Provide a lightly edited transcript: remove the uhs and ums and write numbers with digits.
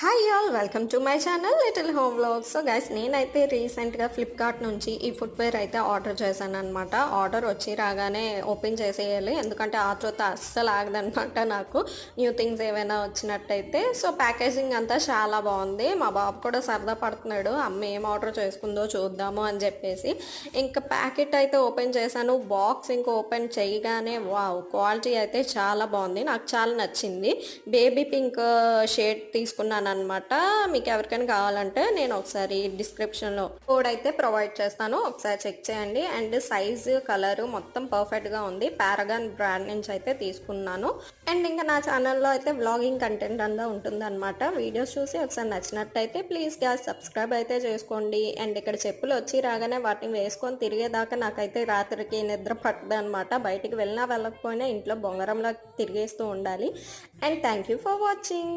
Hi all welcome to my channel little home vlogs. So guys, నేనైతే రీసెంట్గా Flipkart నుంచి ఈ ఫుట్వేర్ అయితే ఆర్డర్ చేశాను అనమాట. ఆర్డర్ వచ్చి రాగానే ఓపెన్ చేసేయాలి, ఎందుకంటే ఆ తర్వాత అస్సలు ఆగదనమాట నాకు న్యూ థింగ్స్ ఏమైనా వచ్చినట్టయితే. సో ప్యాకేజింగ్ అంతా చాలా బాగుంది. మా బాబు కూడా సరదా పడుతున్నాడు, అమ్మ ఏం ఆర్డర్ చేసుకుందో చూద్దాము అని చెప్పేసి. ఇంకా ప్యాకెట్ అయితే ఓపెన్ చేశాను. బాక్స్ ఇంకా ఓపెన్ చేయగానే వావ్, క్వాలిటీ అయితే చాలా బాగుంది, నాకు చాలా నచ్చింది. బేబీ పింక్ షేడ్ తీసుకున్నాను అనమాట. మీకు ఎవరికైనా కావాలంటే నేను ఒకసారి డిస్క్రిప్షన్లో కోడ్ అయితే ప్రొవైడ్ చేస్తాను, ఒకసారి చెక్ చేయండి. అండ్ సైజు కలరు మొత్తం పర్ఫెక్ట్గా ఉంది. పారాగాన్ బ్రాండ్ నుంచి అయితే తీసుకున్నాను. అండ్ ఇంకా నా ఛానల్లో అయితే వ్లాగింగ్ కంటెంట్ అంతా ఉంటుంది అనమాట. వీడియోస్ చూసి ఒకసారి నచ్చినట్టయితే ప్లీజ్ గ్యాస్ సబ్స్క్రైబ్ అయితే చేసుకోండి. అండ్ ఇక్కడ చెప్పులు వచ్చి రాగానే వాటిని వేసుకొని తిరిగేదాకా నాకైతే రాత్రికి నిద్ర పట్టదు అనమాట. బయటికి వెళ్ళినా వెళ్ళకపోయినా ఇంట్లో బొంగరంలా తిరిగేస్తూ ఉండాలి. And thank you for watching.